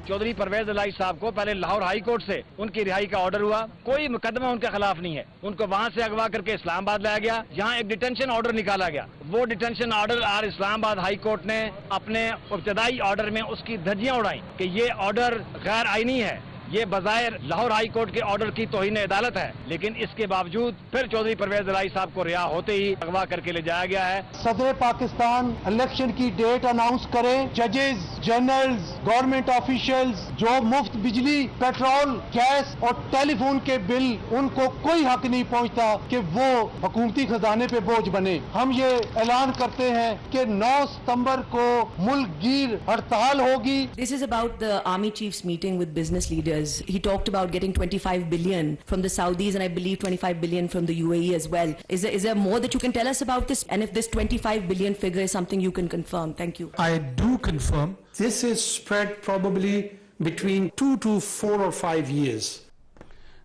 चौधरी परवेज इलाही साहब को पहले लाहौर हाई कोर्ट से उनकी रिहाई का ऑर्डर हुआ, कोई मुकदमा उनके खिलाफ नहीं है। उनको वहां से अगवा करके इस्लामाबाद लाया गया, जहां एक डिटेंशन ऑर्डर निकाला गया। वो डिटेंशन ऑर्डर आज इस्लामाबाद हाई कोर्ट ने अपने इब्तदाई ऑर्डर में उसकी धज्जियां उड़ाई कि ये ऑर्डर गैर आईनी है, ये बजाय लाहौर हाई कोर्ट के ऑर्डर की तौहीन अदालत है। लेकिन इसके बावजूद फिर चौधरी परवेज इलाही साहब को रिहा होते ही अगवा करके ले जाया गया है। सदर पाकिस्तान इलेक्शन की डेट अनाउंस करें। जजेस, जनरल्स, गवर्नमेंट ऑफिशियल्स जो मुफ्त बिजली, पेट्रोल, गैस और टेलीफोन के बिल, उनको कोई हक नहीं पहुंचता कि वो हुकूमती खजाने पे बोझ बने। हम ये ऐलान करते हैं कि 9 सितंबर को मुल्क गिर हड़ताल होगी। This is about the army chief's meeting with business leaders. He talked about getting 25 billion from the Saudis and I believe 25 billion from the UAE as well. Is there more that you can tell us about this? And if this 25 billion figure is something you can confirm? Thank you. I do confirm. This is spread probably between 2 to 4 or 5 years.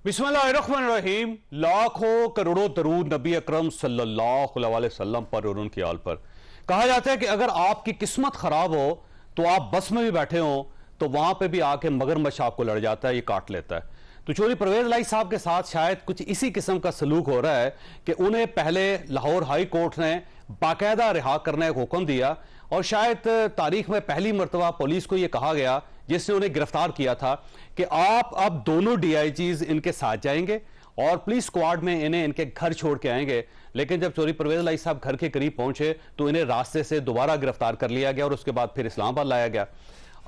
बिस्मिल्लाहिर्रहमानिर्रहीम। लाखों करोड़ों दरूद नबी अकरम सल्लल्लाहु अलैहि वसल्लम पर और उनकी आल पर। कहा जाता है कि अगर आपकी किस्मत खराब हो तो आप बस में भी बैठे हो तो वहां पे भी आके मगरमच्छ आपको लड़ जाता है, ये काट लेता है। तो चौधरी परवेज इलाही साहब के साथ शायद कुछ इसी किस्म का सलूक हो रहा है कि उन्हें पहले लाहौर हाई कोर्ट ने बाकायदा रिहा करने का हुक्म दिया और शायद तारीख में पहली मरतबा पुलिस को यह कहा गया जिसने उन्हें गिरफ्तार किया था कि आप अब दोनों डीआईजीज इनके साथ जाएंगे और पुलिस स्क्वाड में इन्हें इनके घर छोड़ के आएंगे। लेकिन जब चौधरी परवेज इलाही साहब घर के करीब पहुंचे तो इन्हें रास्ते से दोबारा गिरफ्तार कर लिया गया और उसके बाद फिर इस्लामाबाद लाया गया।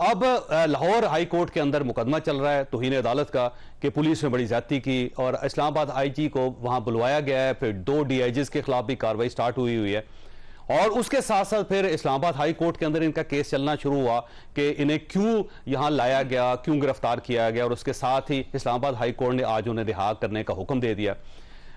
अब लाहौर हाई कोर्ट के अंदर मुकदमा चल रहा है तौहीन अदालत का कि पुलिस ने बड़ी ज्यादती की और इस्लामाबाद आईजी को वहां बुलवाया गया है। फिर 2 डीआईजीज के खिलाफ भी कार्रवाई स्टार्ट हुई है और उसके साथ साथ फिर इस्लामाबाद हाई कोर्ट के अंदर इनका केस चलना शुरू हुआ कि इन्हें क्यों यहां लाया गया, क्यों गिरफ्तार किया गया और उसके साथ ही इस्लामाबाद हाई कोर्ट ने आज उन्हें रिहा करने का हुक्म दे दिया।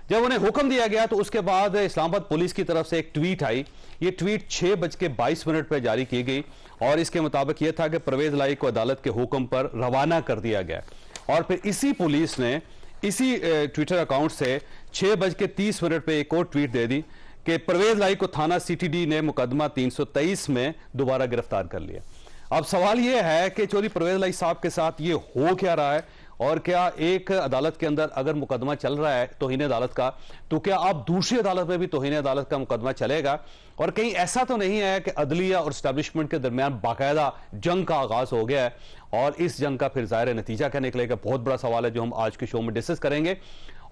जब उन्हें हुक्म दिया गया तो उसके बाद इस्लामाबाद पुलिस की तरफ से एक ट्वीट आई। ये ट्वीट 6:22 पर जारी की गई और इसके मुताबिक यह था कि परवेज इलाही को अदालत के हुक्म पर रवाना कर दिया गया और फिर इसी पुलिस ने इसी ट्विटर अकाउंट से 6:30 पर एक और ट्वीट दे दी कि परवेज इलाही को थाना सीटीडी ने मुकदमा 323 में दोबारा गिरफ्तार कर लिया। अब सवाल यह है कि चौधरी परवेज इलाही साहब के साथ ये हो क्या रहा है और क्या एक अदालत के अंदर अगर मुकदमा चल रहा है तौहीन अदालत का तो क्या आप दूसरी अदालत में भी तौहीन अदालत का मुकदमा चलेगा? और कहीं ऐसा तो नहीं है कि अदलिया और एस्टैब्लिशमेंट के दरमियान बाकायदा जंग का आगाज हो गया है और इस जंग का फिर जाहिर नतीजा क्या निकलेगा? बहुत बड़ा सवाल है जो हम आज के शो में डिस्कस करेंगे।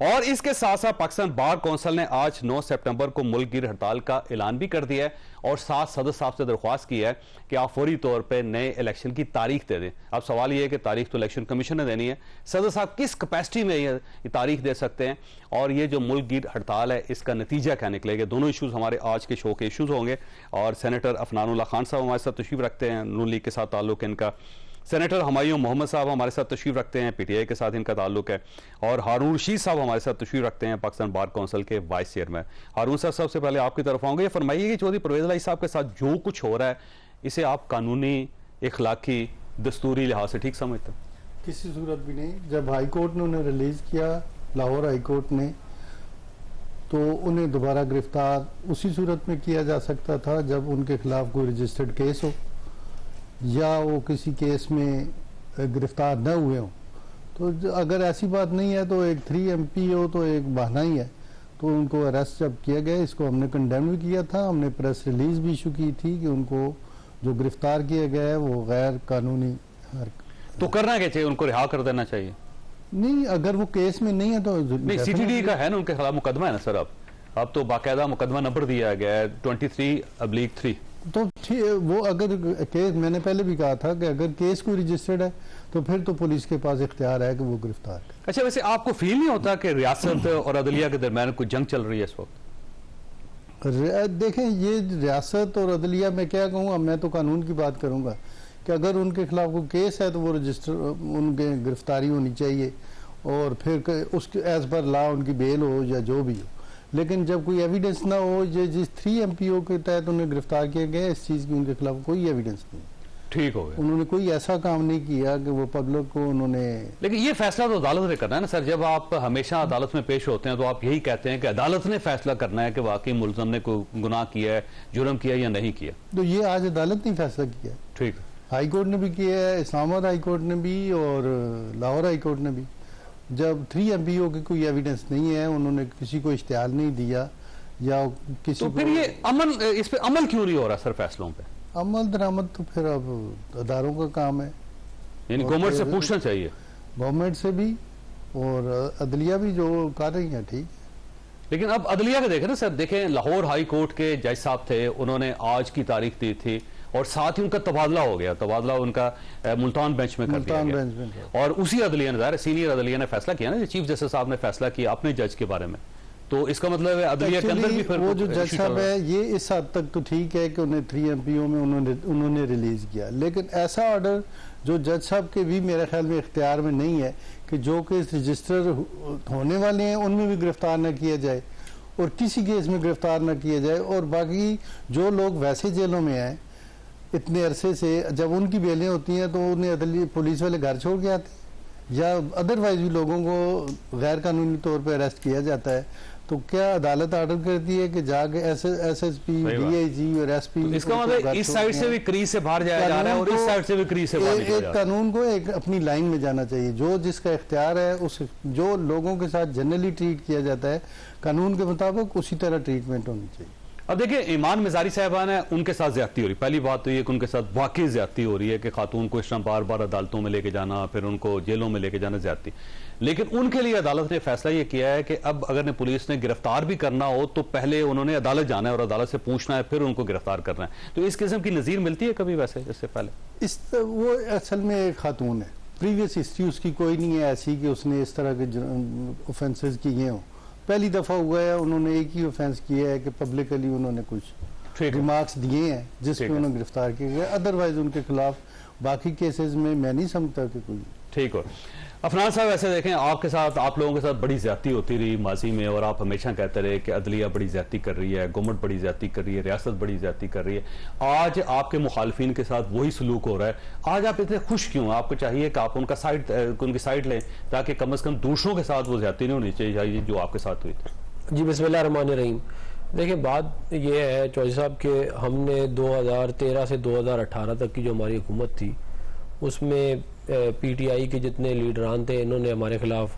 और इसके साथ साथ पाकिस्तान बार कौंसिल ने आज 9 सितंबर को मुल्क गिर हड़ताल का ऐलान भी कर दिया है और साथ सदर साहब से दरख्वास्त की है कि आप फौरी तौर पे नए इलेक्शन की तारीख दे दें। अब सवाल यह है कि तारीख तो इलेक्शन कमीशन ने देनी है, सदर साहब किस कैपेसिटी में ये तारीख दे सकते हैं और ये जो मुल्क गिर हड़ताल है इसका नतीजा क्या निकलेगा? दोनों इशूज हमारे आज के शो के इशूज होंगे और सेनेटर अफनानुल्लाह खान साहब हमारे साथ तशरीफ रखते हैं, नून लीग के साथ ताल्लुक इनका। सेनेटर हुमायूं मोहम्मद साहब हमारे साथ तशरीफ रखते हैं, पीटीआई के साथ इनका ताल्लुक है और हारून रशीद साहब हमारे साथ तशरीफ रखते हैं, पाकिस्तान बार कौंसिल के वाइस चेयरमैन। हारून साहब सबसे पहले आपकी तरफ आऊंगे, फरमाइए कि चौधरी परवेज इलाही साहब के साथ जो कुछ हो रहा है इसे आप कानूनी, इखलाकी, दस्तूरी लिहाज से ठीक समझते हैं? किसी सूरत भी नहीं। जब हाई कोर्ट ने उन्हें रिलीज किया, लाहौर हाई कोर्ट ने, तो उन्हें दोबारा गिरफ्तार उसी सूरत में किया जा सकता था जब उनके खिलाफ कोई रजिस्टर्ड केस हो या वो किसी केस में गिरफ्तार न हुए हों। तो अगर ऐसी बात नहीं है तो एक 3 MP हो तो एक बहाना ही है। तो उनको अरेस्ट जब किया गया, इसको हमने कंडेम भी किया था, हमने प्रेस रिलीज भी इशू की थी कि उनको जो गिरफ्तार किया गया है वो गैर कानूनी। तो करना क्या चाहिए? उनको रिहा कर देना चाहिए? नहीं, अगर वो केस में नहीं है तो नहीं, सीटीडी का है ना उनके खिलाफ मुकदमा है ना सर। अब तो बाकायदा मुकदमा नंबर दिया गया है 23/3। तो वो अगर केस, मैंने पहले भी कहा था कि अगर केस कोई रजिस्टर्ड है तो फिर तो पुलिस के पास इख्तियार है कि वो गिरफ्तार करे। अच्छा, वैसे आपको फील नहीं होता कि रियासत और अदलिया के दरमियान कोई जंग चल रही है इस वक्त? देखें, ये रियासत और अदलिया में क्या कहूँ, मैं तो कानून की बात करूँगा कि अगर उनके खिलाफ कोई केस है तो वो रजिस्टर, उनके गिरफ्तारी होनी चाहिए और फिर उसके एज पर लॉ उनकी बेल हो या जो भी हो। लेकिन जब कोई एविडेंस ना हो, जिस 3 MPO के तहत उन्हें गिरफ्तार किया गया, इस चीज़ की उनके खिलाफ कोई एविडेंस नहीं। ठीक हो गया, उन्होंने कोई ऐसा काम नहीं किया कि वो पब्लिक को उन्होंने। लेकिन ये फैसला तो अदालत ने करना है ना सर। जब आप हमेशा अदालत में पेश होते हैं तो आप यही कहते हैं कि अदालत ने फैसला करना है कि वाकई मुलजम ने कोई गुनाह किया है, जुर्म किया या नहीं किया। तो ये आज अदालत ने फैसला किया। ठीक, हाई कोर्ट ने भी किया है, इस्लामाबाद हाई कोर्ट ने भी और लाहौर हाई कोर्ट ने भी। जब 3 MPO की कोई एविडेंस नहीं है, उन्होंने किसी को इश्तिहार नहीं दिया या किसी तो फिर ये इस पे अमल क्यों नहीं हो रहा सर फैसलों पे? अमल दरामद तो फिर अब अदारों का काम है, यानी गवर्नमेंट से पूछना चाहिए, गवर्नमेंट से भी और अदलिया भी जो कर रही है ठीक। लेकिन अब अदलिया का देखें ना सर, देखें लाहौर हाई कोर्ट के जज साहब थे, उन्होंने आज की तारीख दी थी और साथ ही उनका तबादला हो गया, तबादला उनका मुल्तान बेंच में कर दिया गया। और उसी अदलिया ने, ज़ाहिर सीनियर अदलिया ने फैसला किया ना, चीफ जस्टिस साहब ने फैसला किया अपने जज के बारे में, तो इसका मतलब है अदलिया के अंदर भी फिर वो जो जज साहब है ये इस हद तक तो ठीक है कि उन्हें 3 MPO में उन्होंने रिलीज किया, लेकिन ऐसा ऑर्डर जो जज साहब के भी मेरे ख्याल में इख्तियार में नहीं है कि जो केस रजिस्टर होने वाले हैं उनमें भी गिरफ्तार न किया जाए और किसी केस में गिरफ्तार न किया जाए, और बाकी जो लोग वैसे जेलों में हैं इतने अरसे से, जब उनकी बेलें होती हैं तो उन्हें पुलिस वाले घर छोड़ के आते या अदरवाइज भी लोगों को गैर कानूनी तौर पर अरेस्ट किया जाता है। तो क्या अदालत ऑर्डर करती है कि जाके SSP, DIG और SP, तो इसका मतलब इस साइड से भी क्रीज से बाहर जाया जा रहा है और इस साइड से भी क्रीज से बाहर निकला जा रहा है। कानून को एक अपनी लाइन में जाना चाहिए, जो जिसका इख्तियार है उस जो लोगों के साथ जनरली ट्रीट किया जाता है कानून के मुताबिक उसी तरह ट्रीटमेंट होनी चाहिए। अब देखिए ईमान मिजारी साहबान है, उनके साथ ज्यादती हो रही, पहली बात तो ये कि उनके साथ वाकई ज्यादती हो रही है कि खातून को इस तरह बार बार अदालतों में लेके जाना, फिर उनको जेलों में लेके जाना ज्यादती। लेकिन उनके लिए अदालत ने फैसला ये किया है कि अब अगर पुलिस ने गिरफ्तार भी करना हो तो पहले उन्होंने अदालत जाना है और अदालत से पूछना है, फिर उनको गिरफ्तार करना है। तो इस किस्म की नजीर मिलती है कभी वैसे इससे पहले? वो असल में एक खातून है, प्रीवियस हिस्ट्री उसकी कोई नहीं है ऐसी कि उसने इस तरह के ऑफेंसेस किए हों। पहली दफा हुआ है उन्होंने एक ही ऑफेंस किया है कि पब्लिकली उन्होंने कुछ रिमार्क्स दिए हैं जिसमें उन्हें गिरफ्तार किया गया, अदरवाइज उनके खिलाफ बाकी केसेस में मैं नहीं समझता कि कोई। ठीक हो। अफनान साहब ऐसे देखें, आपके साथ, आप लोगों के साथ बड़ी ज्यादती होती रही माजी में और आप हमेशा कहते रहे कि अदलिया बड़ी ज्यादती कर रही है, गवर्नमेंट बड़ी ज्यादती कर रही है, रियासत बड़ी ज्यादती कर रही है। आज आपके मुखालफिन के साथ वही सलूक हो रहा है, आज आप इतने खुश क्यों? आपको चाहिए कि आप उनकी साइड लें ताकि कम से कम दूसरों के साथ वो ज्यादती नहीं होनी चाहिए जो आपके साथ हुई थी। जी बिस्मिल्लाह रहमान रहीम। देखिए बात ये है चौधरी साहब के, हमने 2013 से 2018 तक की जो हमारी हुकूमत थी उसमें PTI के जितने लीडरान थे इन्होंने हमारे खिलाफ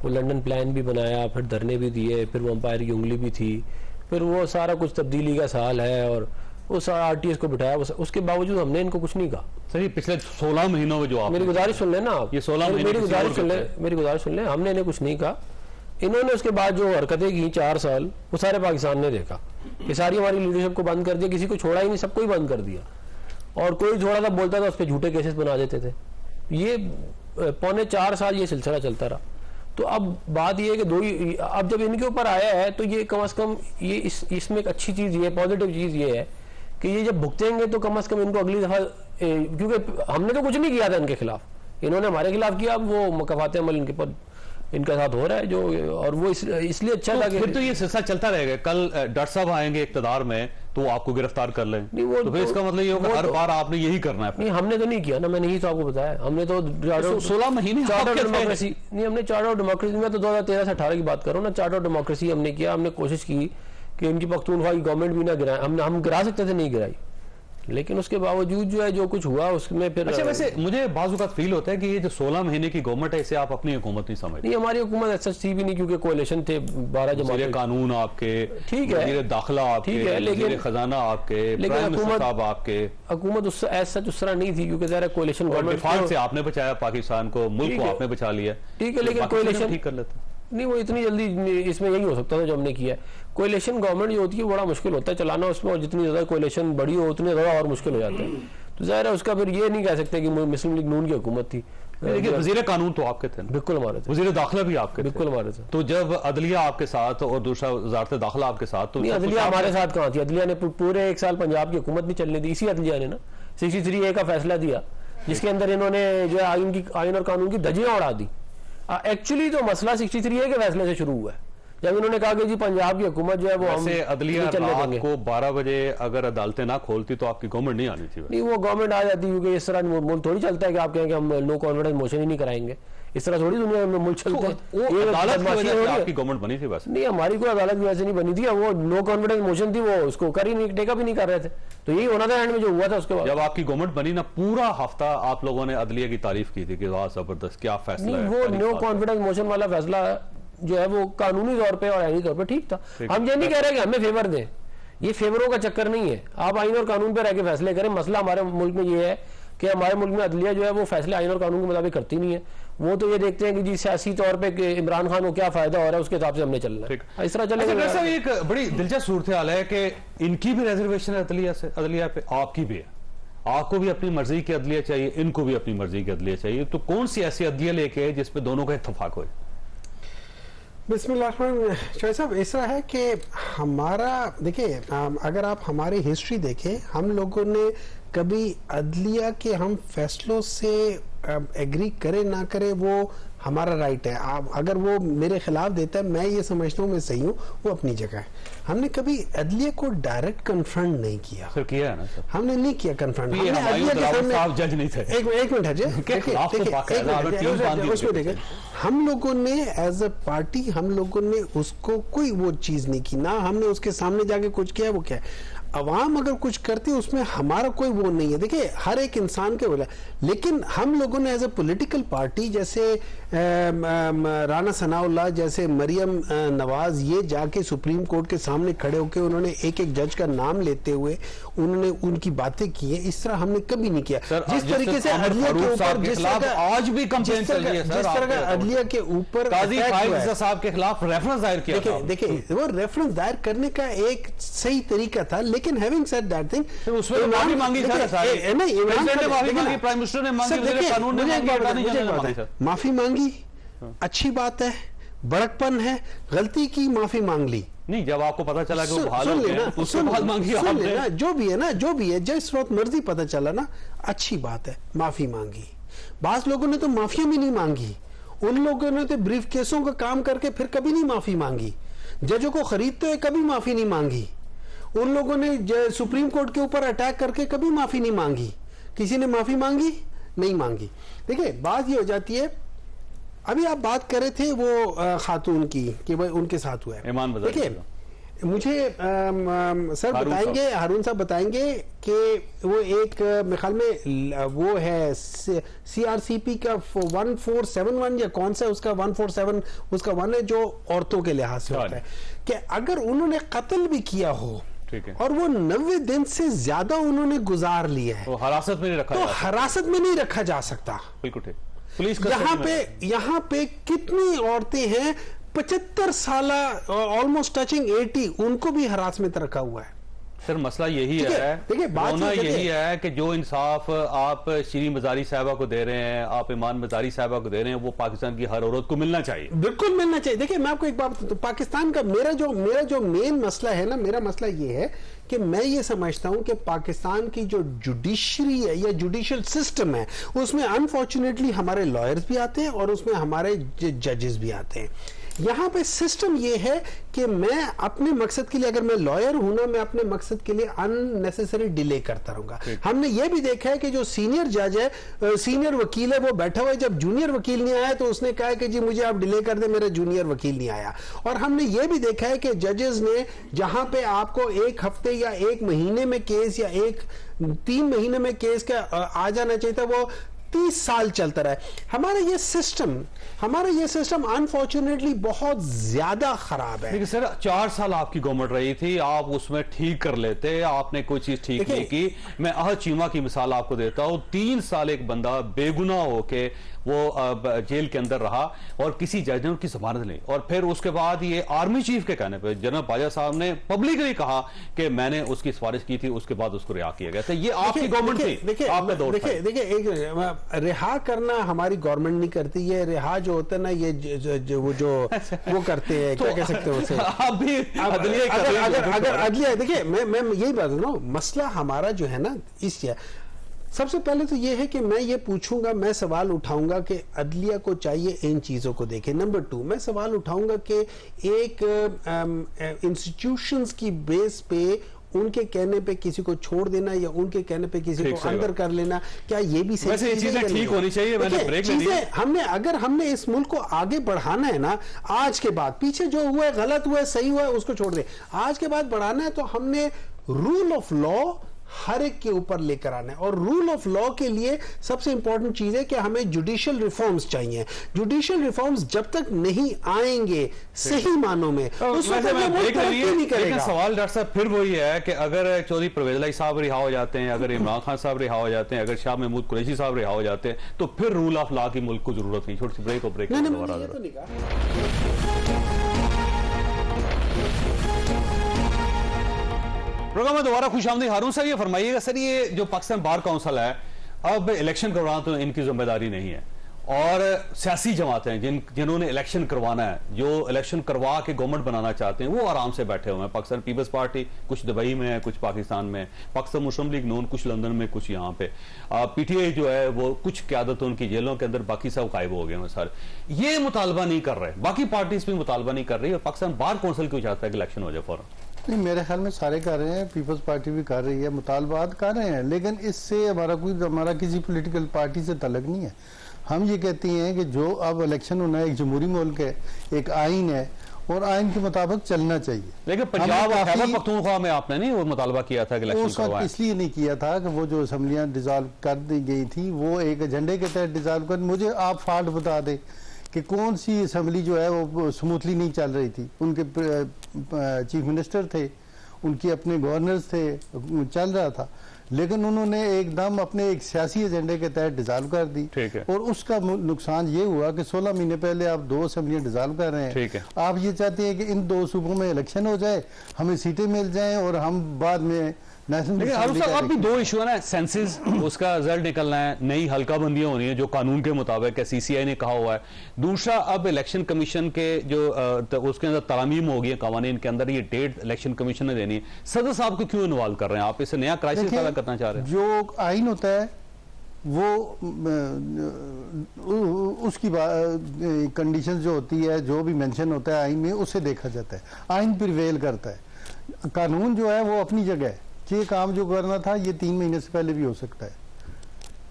वो लंदन प्लान भी बनाया, फिर धरने भी दिए, फिर वो अंपायर की उंगली भी थी, फिर वो सारा कुछ तब्दीली का साल है और उस RTS को बिठाया, उसके बावजूद हमने इनको कुछ नहीं कहा। सही पिछले 16 महीनों में जो आप मेरी गुजारिश सुन लेना आप, ये 16 महीने मेरी गुजारिश सुन ले, हमने इन्हें कुछ नहीं कहा। इन्होंने उसके बाद जो हरकतें की 4 साल वो सारे पाकिस्तान ने देखा कि सारी हमारी लीडरशिप को बंद कर दिया, किसी को छोड़ा ही नहीं, सबको ही बंद कर दिया और कोई थोड़ा सा बोलता था उस पर झूठे केसेस बना देते थे। ये 4.25 साल ये सिलसिला चलता रहा। तो अब बात ये है कि अब जब इनके ऊपर आया है तो ये कम से कम ये इसमें एक अच्छी चीज ये पॉजिटिव चीज ये है कि ये जब भुगतेंगे तो कम से कम इनको अगली दफा, क्योंकि हमने तो कुछ नहीं किया था इनके खिलाफ, इन्होंने हमारे खिलाफ किया, अब वो मकाफात अमल इनके पर इनके साथ हो रहा है जो, और वो इसलिए अच्छा लगे। फिर तो ये सिलसिला चलता रहेगा, कल डॉक्टर साहब आएंगे इक्तदार में तो आपको गिरफ्तार कर लें, तो फिर इसका मतलब ये होगा हर बार आपने यही करना है। नहीं हमने तो नहीं किया ना, मैंने ही तो आपको बताया, हमने तो 16 महीने चार्टर ऑफ डेमोक्रेसी नहीं, हमने चार्टर ऑफ डेमोक्रेसी में तो 2013 से 18 की बात करो ना, चार्टर ऑफ डेमोक्रेसी हमने किया, हमने कोशिश की कि इनकी पख्तूनख्वा की गवर्नमेंट भी ना गिराए, हम गिरा सकते थे, नहीं गिराई, लेकिन उसके बावजूद जो है जो कुछ हुआ उसमें फिर। अच्छा वैसे मुझे बाज़ औक़ात फील होता है कि ये जो 16 महीने की गवर्नमेंट है इसे आप अपनी हुकूमत नहीं समझते। नहीं हमारी हुकूमत ऐसा थी भी नहीं, क्योंकि कोalition थे 12 जमातें, कानून आपके, ठीक है, वज़ीर दाखिला आपके, ठीक है, लेकिन खजाना आपके, लेकिन हुकूमत उस सच उस तरह नहीं थी, क्योंकि ज़रा कोalition गवर्नमेंट से आपने बचाया पाकिस्तान को, मुल्क को आपने बचा लिया, ठीक है, लेकिन कोalition ठीक कर लेते नहीं, वो इतनी जल्दी इसमें यही हो सकता था जो हमने किया है। कोalition गवर्नमेंट जो होती है बड़ा मुश्किल होता है चलाना उसमें, और जितनी ज्यादा कोalition बड़ी हो उतनी ज्यादा और मुश्किल हो जाता है। तो जाहिर है उसका फिर ये नहीं कह सकते कि मुस्लिम लीग नून की हुकूमत थी, लेकिन वजीर कानून तो आपके थे, बिल्कुल हमारे थे, वजीर दाखिला भी आपके, बिल्कुल हमारे थे। तो जब अदलिया आपके साथ और दूसरा वजारत दाखिला आपके साथ, तो अदलिया हमारे साथ कहाँ थी? अदलिया ने पूरे 1 साल पंजाब की हुकूमत नहीं चलने दी, इसी अदलिया ने ना 63A का फैसला दिया जिसके अंदर इन्होंने जो है आइन और कानून की धज्जियां उड़ा दी। एक्चुअली तो मसला 63A के फैसले से शुरू हुआ है, जब इन्होंने कहा कि जी पंजाब की हुकूमत जो है वो हम अदलिया रात को 12 बजे अगर अदालतें ना खोलती तो आपकी गवर्नमेंट नहीं आनी थी। नहीं वो गवर्नमेंट आ जाती, क्योंकि इस तरह मुल्क थोड़ी चलता है कि आप कहें कि हम नो कॉन्फिडेंस मोशन ही नहीं कराएंगे। इस तरह थोड़ी दुनिया में मुल्क चलते हैं। वो अदालत की वजह से आपकी गवर्नमेंट बनी थी बस? नहीं, हमारी कोई अदालत की वजह से नहीं बनी थी, वो नो कॉन्फिडेंस मोशन थी, वो उसको कर ही नहीं, टेक अप ही नहीं कर रहे थे, तो यही होना था एंड में जो हुआ था। उसके बाद जब आपकी गवर्नमेंट बनी ना, पूरा हफ्ता आप लोगों ने अदलिया की तारीफ की थी कि वाह जबरदस्त क्या फैसला है। वो नो कॉन्फिडेंस मोशन वाला फैसला जो है वो कानूनी तौर पे और आईनी तौर पे ठीक था। हम ये नहीं कह रहे कि हमें फेवर दें, ये फेवरों का चक्कर नहीं है। आप आईन और कानून पे रह के फैसले करें। मसला हमारे मुल्क में ये है कि हमारे मुल्क में अदलिया जो है वो फैसले आईन और कानून के मुताबिक करती नहीं है। वो तो ये देखते हैं कि जी सियासी तौर पे कि इमरान खान को क्या फायदा हो रहा है, उसके हिसाब से हमने चलना है, इस तरह चलेगा। अच्छा, एक बड़ी दिलचस्प सूरत हाल है कि इनकी भी रिजर्वेशन है अदलिया पे, आपकी भी है। आपको भी अपनी मर्जी की अदलिया चाहिए, इनको भी अपनी मर्जी की अदलिया चाहिए, तो कौन सी ऐसी अदलिया लेके जिसपे दोनों का इत्तेफाक हो? बिस्मिल्लाह साहब, इस तरह है कि हमारा देखिए, अगर आप हमारी हिस्ट्री देखें, हम लोगों ने कभी अदलिया के हम फैसलों से एग्री करे ना करे वो हमारा राइट है। आप अगर वो मेरे खिलाफ देता है, मैं ये समझता हूँ मैं सही हूँ, वो अपनी जगह है। हमने कभी अदलिया को डायरेक्ट कन्फ्रंट नहीं किया। सर किया है ना सर? हमने नहीं किया कन्फ्रंट। जज नहीं थे। एक मिनट है, उसमें देखिए, हम लोगों ने एज अ पार्टी हम लोगों ने उसको कोई वो चीज नहीं की ना, हमने उसके सामने जाके कुछ किया। वो क्या है, अवाम अगर कुछ करती है उसमें हमारा कोई वो नहीं है। देखिए हर एक इंसान के बोला, लेकिन हम लोगों ने एज अ पॉलिटिकल पार्टी जैसे राना सनाउल्लाह जैसे मरियम नवाज, ये जाके सुप्रीम कोर्ट के सामने खड़े होकर उन्होंने एक एक जज का नाम लेते हुए उन्होंने उनकी बातें की है। इस तरह हमने कभी नहीं किया। जिस तरीके से अदलिया के ऊपर जिस तरह आज भी कंप्लेंट चल रही है, जिस तरह अदलिया के ऊपर काजी फाइज साहब के खिलाफ रेफरेंस दायर किया था। देखिए वो रेफरेंस दायर करने का एक सही तरीका था, लेकिन हैविंग सेड दैट थिंग, उसमें माफी मांगी सर, प्रेसिडेंट ने माफी मांगी, प्राइम मिनिस्टर ने मांगी, कानून ने मांगी, माफी मांगी, अच्छी बात है, बड़कपन है, गलती की, माफी मांग ली। नहीं, जब आपको पता चला कि वो बहाल हो गए, उसके बाद मांगी आपने। जो भी है ना, जो भी है, जिस वक्त मर्जी पता चला ना, अच्छी बात है, माफी मांगी। बास लोगों ने तो माफिया भी नहीं मांगी, उन लोगों ने तो ब्रीफ केसों का काम करके फिर कभी नहीं माफी मांगी, जजों को खरीदते हुए कभी माफी नहीं मांगी, उन लोगों ने सुप्रीम कोर्ट के ऊपर अटैक करके कभी माफी नहीं मांगी। किसी ने माफी मांगी? नहीं मांगी। देखिए बात ये हो जाती है, अभी आप बात कर रहे थे वो खातून की कि भाई उनके साथ हुआ है। देखिए मुझे सर बताएंगे, हारून साहब बताएंगे कि वो एक मेरे ख्याल में वो है CRCP का 1471 या कौन सा उसका 147 उसका 1 है जो औरतों के लिहाज से होता है, कि अगर उन्होंने कत्ल भी किया हो और वो 90 दिन से ज्यादा उन्होंने गुजार लिया है, तो हिरासत में नहीं रखा, तो हिरासत में नहीं रखा जा सकता। बिल्कुल ठीक। पुलिस यहाँ पे कितनी औरतें हैं 75 साल, ऑलमोस्ट टचिंग 80, उनको भी हरासमेंट रखा हुआ है। सर मसला यही है, देखिए बात यही है कि जो इंसाफ आप शीरीन मजारी साहबा को दे रहे हैं, आप ईमान मजारी साहबा को दे रहे हैं, वो पाकिस्तान की हर औरत को मिलना चाहिए। बिल्कुल मिलना चाहिए। देखिए मैं आपको एक बात, तो पाकिस्तान का मेरा जो मेन मसला है ना, मेरा मसला ये है कि मैं ये समझता हूं कि पाकिस्तान की जो जुडिशरी है या जुडिशियल सिस्टम है, उसमें अनफॉर्चुनेटली हमारे लॉयर्स भी आते हैं और उसमें हमारे जजेस भी आते हैं। यहाँ पे सिस्टम ये है कि मैं अपने मकसद के लिए, अगर मैं लॉयर हूं ना, मैं अपने मकसद के लिए अननेसेसरी डिले करता रहूंगा। हमने ये भी देखा है कि जो सीनियर जज है, सीनियर वकील है, वो बैठा हुआ है, जब जूनियर वकील नहीं आया तो उसने कहा कि जी मुझे आप डिले कर दे, मेरा जूनियर वकील नहीं आया। और हमने ये भी देखा है कि जजेस ने, जहां पे आपको एक हफ्ते या एक महीने में केस या 3 महीने में केस का आ जाना चाहिए था, वो 30 साल चलता रहा है। हमारा ये सिस्टम अनफॉर्चुनेटली बहुत ज्यादा खराब है। लेकिन सर 4 साल आपकी गवर्नमेंट रही थी, आप उसमें ठीक कर लेते, आपने कोई चीज ठीक नहीं की। मैं अह चीमा की मिसाल आपको देता हूं, 3 साल एक बंदा बेगुनाह होके वो जेल के अंदर रहा और किसी जज ने उनकी जमानत ली, और फिर उसके बाद ये आर्मी चीफ के कहने पे जनरल बाजा साहब ने पब्लिकली कहा कि मैंने उसकी सिफारिश की थी, उसके बाद उसको रिहा किया गया था। ये आपकी गवर्नमेंट थी, आपने दौड़ खाई। देखिए एक रिहा करना हमारी गवर्नमेंट नहीं करती है। रिहा जो होता है ना, ये वो करते हैं, क्या कह सकते हैं उसे, अगर अदलिया। देखिए मैं यही बात कर रहा हूं, मसला हमारा जो है ना, सबसे पहले तो ये है कि मैं ये पूछूंगा, मैं सवाल उठाऊंगा कि अदलिया को चाहिए इन चीजों को देखें। नंबर 2, मैं सवाल उठाऊंगा कि एक इंस्टीट्यूशंस की बेस पे उनके कहने पे किसी को छोड़ देना या उनके कहने पे किसी को अंदर कर लेना, क्या ये भी सही वैसे ये चीजें ठीक होनी चाहिए? मैंने ब्रेक ले लिया। हमने अगर हमने इस मुल्क को आगे बढ़ाना है ना, आज के बाद पीछे जो हुआ है, गलत हुआ है, सही हुआ है, उसको छोड़ दे, आज के बाद बढ़ाना है तो हमने रूल ऑफ लॉ हर एक के ऊपर लेकर आना है। और रूल ऑफ लॉ के लिए सबसे इंपॉर्टेंट चीज है कि हमें जुडिशियल रिफॉर्म्स चाहिए। जुडिशियल रिफॉर्म्स जब तक नहीं आएंगे सही मानों में, उस वक्त नहीं करेगा। सवाल डॉक्टर साहब फिर वही है कि अगर चौधरी परवेज इलाही साहब रिहा हो जाते हैं, अगर इमरान खान साहब रिहा हो जाते हैं, अगर शाह महमूद कुरैशी साहब रिहा हो जाते हैं, तो फिर रूल ऑफ लॉ की मुल्क को जरूरत नहीं। छोटी सी ब्रेक प्रोग्राम में दोबारा खुशामदीद। हारून साहब ये फरमाइएगा सर, ये जो पाकिस्तान बार काउंसिल है, अब इलेक्शन करवाना तो इनकी जिम्मेदारी नहीं है, और सियासी जमातें जिन्होंने इलेक्शन करवाना है, जो इलेक्शन करवा के गवर्नमेंट बनाना चाहते हैं, वो आराम से बैठे हुए हैं। पाकिस्तान पीपल्स पार्टी कुछ दुबई में है, कुछ पाकिस्तान में, पाकिस्तान मुस्लिम लीग नून कुछ लंदन में, कुछ यहाँ पे, पीटीआई जो है वो कुछ क्यादत उनकी जेलों के अंदर, बाकी सब गायब हो गए हैं सर। ये मुतालबा नहीं कर रहे, बाकी पार्टीज भी मुतालबा नहीं कर रही, और पाकिस्तान बार काउंसिल क्यों चाहता है कि इलेक्शन हो जाए फौरन? नहीं, मेरे ख्याल में सारे कर रहे हैं, पीपल्स पार्टी भी कर रही है, मुतालबात कर रहे हैं, लेकिन इससे हमारा किसी पॉलिटिकल पार्टी से तल्लुक नहीं है। हम ये कहते हैं कि जो अब इलेक्शन होना है, एक जमहूरी मुल्क है, एक आइन है, और आइन के मुताबिक चलना चाहिए। लेकिन पंजाब और खैबर पख्तूनख्वा में आपने नहीं वो मुतालबा किया था कि इलेक्शन करवाएं? इसलिए नहीं किया था कि वो जो असम्बलियां डिसॉल्व कर दी गई थी, वो एक एजेंडे के तहत डिसॉल्व कर। मुझे आप फॉल्ट बता दें कि कौन सी असम्बली जो है वो स्मूथली नहीं चल रही थी। उनके चीफ मिनिस्टर थे, उनके अपने गवर्नर्स थे, चल रहा था, लेकिन उन्होंने एकदम अपने एक सियासी एजेंडे के तहत डिसॉल्व कर दी। और उसका नुकसान ये हुआ कि 16 महीने पहले आप 2 असेंबलियां डिसॉल्व कर रहे हैं। आप ये चाहते हैं कि इन 2 सूबों में इलेक्शन हो जाए, हमें सीटें मिल जाएं और हम बाद में लेकिन अब भी 2 इशू है ना, सेंसस उसका रिजल्ट निकलना है, नई हल्का बंदियां होनी है जो कानून के मुताबिक है, सीसीआई ने कहा हुआ है। दूसरा, अब इलेक्शन कमीशन के जो उसके अंदर तरामीम होगी कानून के अंदर, ये डेट इलेक्शन कमीशन ने देनी है। सदर साहब को क्यों इन्वॉल्व कर रहे हैं आप? इसे नया क्राइसिस पैदा करना चाह रहे हैं? जो आइन होता है वो उसकी कंडीशन जो होती है, जो भी मेंशन होता है आइन में, उसे देखा जाता है। आइन प्रिवेल करता है, कानून जो है वो अपनी जगह है। ये काम जो करना था ये 3 महीने से पहले भी हो सकता है।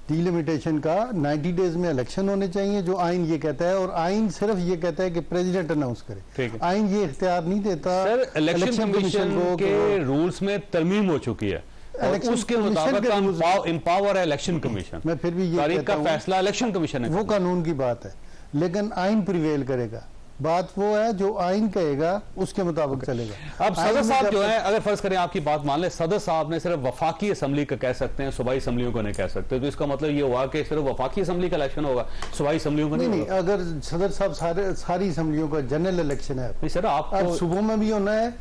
डिलिमिटेशन का 90 डेज में इलेक्शन होने चाहिए, जो आइन ये कहता है, और आइन सिर्फ ये कहता है कि प्रेसिडेंट अनाउंस करे। आइन ये इख्तियार नहीं देता। सर, इलेक्शन कमीशन के रूल्स में तरमीम हो चुकी है, उसके मुताबिक एम्पावर है इलेक्शन कमीशन। मैं फिर भी ये तारीख का फैसला इलेक्शन कमीशन है, वो कानून की बात है, लेकिन आइन प्रिवेल करेगा। बात वो है जो आइन कहेगा उसके मुताबिक चलेगा। अब सदर साहब जो है, अगर फर्ज करें आपकी बात मान ले, सदर साहब ने सिर्फ वफाकी असेंबली का कह सकते हैं, सूबाई असेंबलियों को नहीं कह सकते, तो इसका मतलब ये हुआ कि सिर्फ वफाकी असेंबली का इलेक्शन होगा, सूबाई असेंबलियों को नहीं। अगर सदर साहब सारी असेंबलियों का जनरल इलेक्शन है सर, आप सूबों में भी होना है,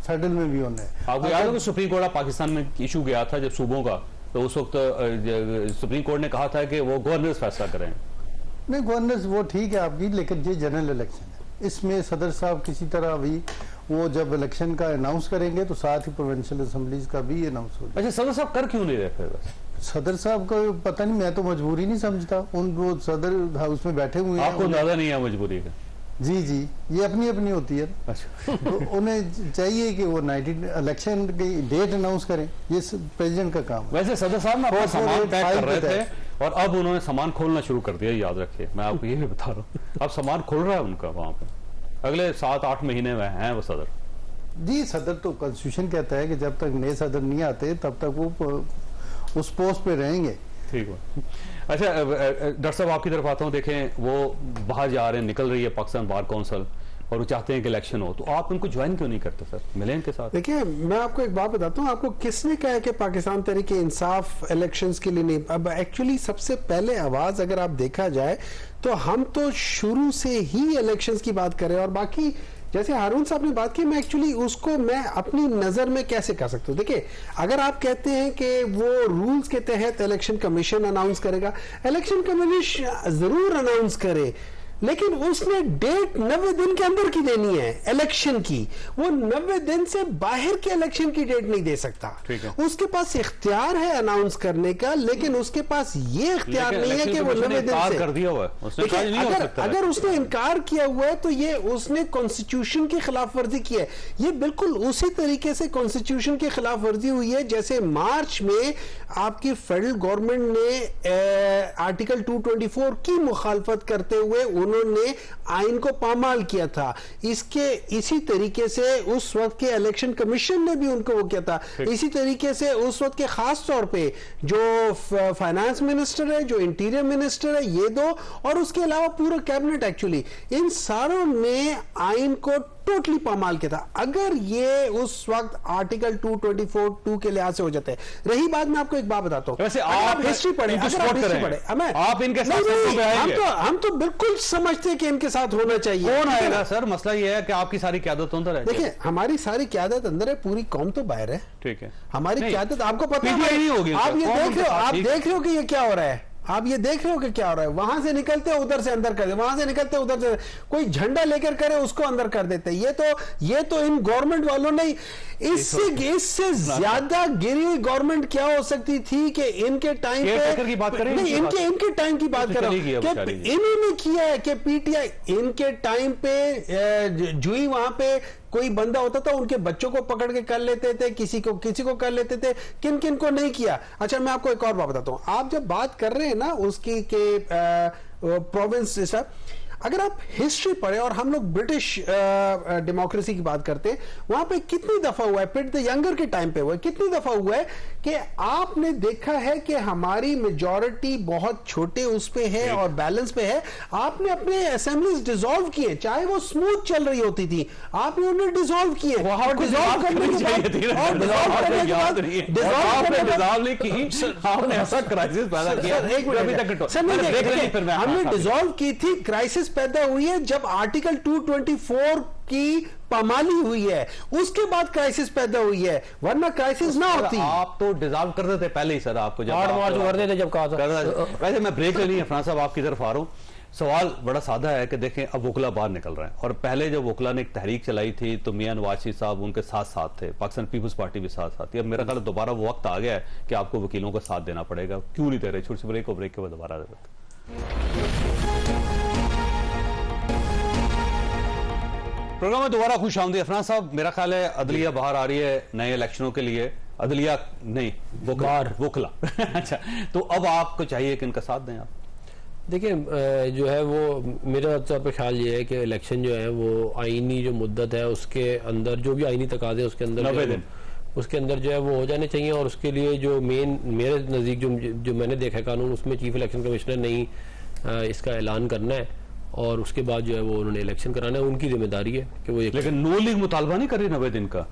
फेडरल में भी होना है। आपको याद है कि सुप्रीम कोर्ट पाकिस्तान में इशू गया था जब सूबों का, तो उस वक्त सुप्रीम कोर्ट ने कहा था कि वो गवर्नर्स फैसला करें। नहीं, गवर्नर्स वो ठीक है आपकी, लेकिन ये जनरल इलेक्शन है, इसमें सदर साहब किसी तरह भी वो जब इलेक्शन का अनाउंस करेंगे तो साथ ही प्रोविंशियल असेंबलीज का भी अनाउंस हो। अच्छा, सदर साहब कर क्यों नहीं रहे फिर? बस सदर साहब को पता नहीं, मैं तो मजबूरी नहीं समझता। उन वो सदर हाउस में बैठे हुए हैं, आपको अंदाजा नहीं है मजबूरी का? जी, ये अपनी अपनी होती है। अच्छा। तो उन्हें चाहिए कि वो 90 इलेक्शन की डेट अनाउंस करें, ये प्रेसिडेंट का काम है। वैसे सदर साहब अपना सामान पैक कर रहे थे और अब उन्होंने सामान खोलना शुरू कर दिया, याद रखिए, मैं आपको ये भी बता रहा हूँ। अब सामान खुल रहा है उनका वहां पे, अगले 7-8 महीने में हैं वो सदर। जी, सदर तो कॉन्स्टिट्यूशन कहता है कि जब तक नए सदर नहीं आते तब तक वो उस पोस्ट पे रहेंगे। ठीक है। अच्छा डॉक्टर साहब आपकी तरफ आता हूँ, देखें वो बाहर जा रहे हैं, निकल रही है पाकिस्तान बार काउंसिल, और वो चाहते हैं कि इलेक्शन हो, तो आप उनको ज्वाइन क्यों नहीं करते सर, मिलें इनके साथ? देखिए, मैं आपको एक बात बताता हूँ, आपको किसने कहा है कि पाकिस्तान तहरीक इंसाफ इलेक्शंस के लिए नहीं? अब एक्चुअली सबसे पहले आवाज अगर आप देखा जाए तो हम तो शुरू से ही इलेक्शंस की बात कर रहे हैं, और बाकी जैसे हारून साहब ने बात की, मैं एक्चुअली उसको मैं अपनी नजर में कैसे कर सकता हूँ। देखिए, अगर आप कहते हैं कि वो रूल्स के तहत इलेक्शन कमीशन अनाउंस करेगा, इलेक्शन कमीशन जरूर अनाउंस करे, लेकिन उसने डेट 90 दिन के अंदर की देनी है इलेक्शन की, वो 90 दिन से बाहर के इलेक्शन की डेट नहीं दे सकता। उसके पास इख्तियार है अनाउंस करने का, लेकिन उसके पास ये इख्तियार नहीं है कि वो 90 दिन से कर दिया हुआ है। अगर उसने इनकार किया हुआ है तो ये उसने कॉन्स्टिट्यूशन की खिलाफ वर्जी की है। ये बिल्कुल उसी तरीके से कॉन्स्टिट्यूशन की खिलाफ वर्जी हुई है जैसे मार्च में आपकी फेडरल गवर्नमेंट ने आर्टिकल 224 की मुखालफत करते हुए उन्होंने आइन को पामाल किया था। इसी तरीके से उस वक्त के इलेक्शन कमीशन ने भी उनको वो किया था। इसी तरीके से उस वक्त के खास तौर पे जो फाइनेंस मिनिस्टर है, जो इंटीरियर मिनिस्टर है, ये दो, और उसके अलावा पूरा कैबिनेट, एक्चुअली इन सारों ने आइन को टोटली पामाल किया था। अगर ये उस वक्त आर्टिकल 224(2) के लिहाज से हो जाते हैं। रही बात, मैं आपको एक बात बताता हूं, वैसे आप हिस्ट्री पढ़े, आप इनके साथ हम तो बिल्कुल समझते हैं कि इनके साथ होना चाहिए। कौन आएगा सर? मसला ये है कि आपकी सारी क़यादत अंदर है। देखिए, हमारी सारी क़यादत अंदर है, पूरी कौम तो बाहर है। ठीक है, हमारी क़यादत आपको पता है, नहीं होगी। आप ये देख रहे हो, आप देख रहे हो कि ये क्या हो रहा है, आप ये देख रहे हो कि क्या हो रहा है। वहां से निकलते हैं उधर से अंदर कर दे, वहां से निकलते हैं उधर से, कोई झंडा लेकर करे उसको अंदर कर देते। ये तो इन गवर्नमेंट वालों ने, इससे ज्यादा गिरी हुई गवर्नमेंट क्या हो सकती थी कि इनके टाइम पे की बात करें, नहीं, इनके टाइम की बात कर रहा हूं, इन्होंने किया है कि पीटीआई इनके टाइम पे जुई वहां पे कोई बंदा होता था, उनके बच्चों को पकड़ के कर लेते थे, किसी को कर लेते थे, किन किन को नहीं किया। अच्छा, मैं आपको एक और बात बताता हूं, आप जब बात कर रहे हैं ना उसकी के प्रोविंस जैसा, अगर आप हिस्ट्री पढ़े, और हम लोग ब्रिटिश डेमोक्रेसी की बात करते हैं, वहां पे कितनी दफा हुआ है, पिट द यंगर के टाइम पे हुआ है, कितनी दफा हुआ है कि आपने देखा है कि हमारी मेजॉरिटी बहुत छोटे उस पे है और बैलेंस पे है, आपने अपने असेंबलीज डिसॉल्व किए, चाहे वो स्मूथ चल रही होती थी, आपने उन्हें डिसॉल्व किए। डिसॉल्व करने के बाद हमने डिसॉल्व की थी, क्राइसिस पैदा हुई है जब आर्टिकल 224 की पामाली हुई है, उसके बाद क्राइसिस पैदा हुई है, वरना क्राइसिस ना होती। आप तो डिसॉल्व कर देते पहले ही सर, आपको जब 8 मार्च कर देते जब कहा था। वैसे मैं ब्रेक लेनी है, फराज साहब आपकी तरफ आ रहा हूं। सवाल बड़ा सादा है कि देखें, अब वोकला बाहर निकल रहे हैं, और पहले जब वोकला ने एक तहरीक चलाई थी तो मियां नवाज शरीफ साहब उनके साथ साथ थे, पाकिस्तान पीपल्स पार्टी भी साथ साथ थी। अब मेरा ख्याल दोबारा वो वक्त आ गया है कि आपको वकीलों का साथ देना पड़ेगा। क्यों नहीं दे रहे? छोटी सी ब्रेक को, ब्रेक के बाद दोबारा दे रहे। प्रोग्राम में दोबारा खुश आमदीद। अफनान साहब, मेरा ख्याल है अदलिया बाहर आ रही है नए इलेक्शनों के लिए, अदलिया नहीं, वोकला अच्छा, तो अब आपको चाहिए कि इनका साथ दें आप? देखिए, जो है वो मेरा तौर पे ख्याल ये है कि इलेक्शन जो है वो आईनी जो मुद्दत है उसके अंदर, जो भी आईनी तकाजे उसके अंदर 90 दिन उसके अंदर जो है वो हो जाने चाहिए। और उसके लिए जो मेन मेरे नज़दीक जो मैंने देखा है कानून, उसमें चीफ इलेक्शन कमिश्नर ने ही इसका ऐलान करना है, और उसके बाद जो है वो उन्होंने इलेक्शन कराना है, उनकी जिम्मेदारी है कि वो। लेकिन नून लीग मुतालबा नहीं कर रही 90 दिन का।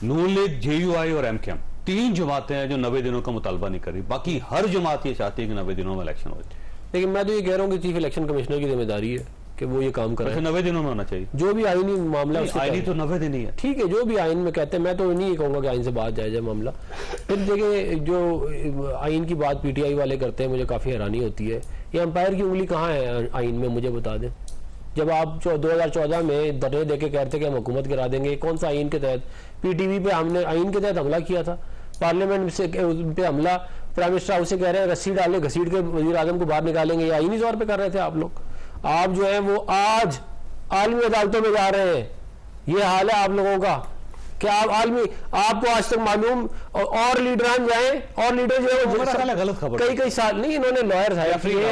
नून लीग, JUI और MKM 3 जमातें हैं जो 90 दिनों का मुतालबा नहीं कर रही, बाकी हर जमात ये चाहती है कि 90 दिनों में इलेक्शन हो जाए। लेकिन मैं तो ये कह रहा हूँ कि चीफ इलेक्शन कमिश्नर की जिम्मेदारी है कि वो ये काम कराए। 90 दिनों में होना चाहिए। जो भी आईनी मामला, आईनी तो 90 दिन ही है, ठीक है, जो भी आइन में कहते हैं, मैं तो नहीं कहूंगा कि आइन से बात जाए मामला। फिर देखिए, जो आइन की बात PTI वाले करते हैं, मुझे काफी हैरानी होती है। ये अंपायर की उंगली कहाँ है आइन में, मुझे बता दें। जब आप 2014 में धरने देके कहते थे कि हम हुकूमत गिरा देंगे, कौन सा आइन के तहत? PTV पे हमने आइन के तहत हमला किया था, पार्लियामेंट से पे हमला, प्राइम मिनिस्टर हाउस से कह रहे हैं रस्सी डाले घसीट के वजीर आजम को बाहर निकालेंगे, ये आईनी तौर पे कर रहे थे आप लोग। आप जो है वो आज आलमी अदालतों में जा रहे हैं, ये हाल है आप लोगों का। क्या आप आलमी, आपको आज तक मालूम, और लीडरान जाए, और लीडर जो है वो गलत खबर, कई साल नहीं, इन्होंने लॉयर हायर किए,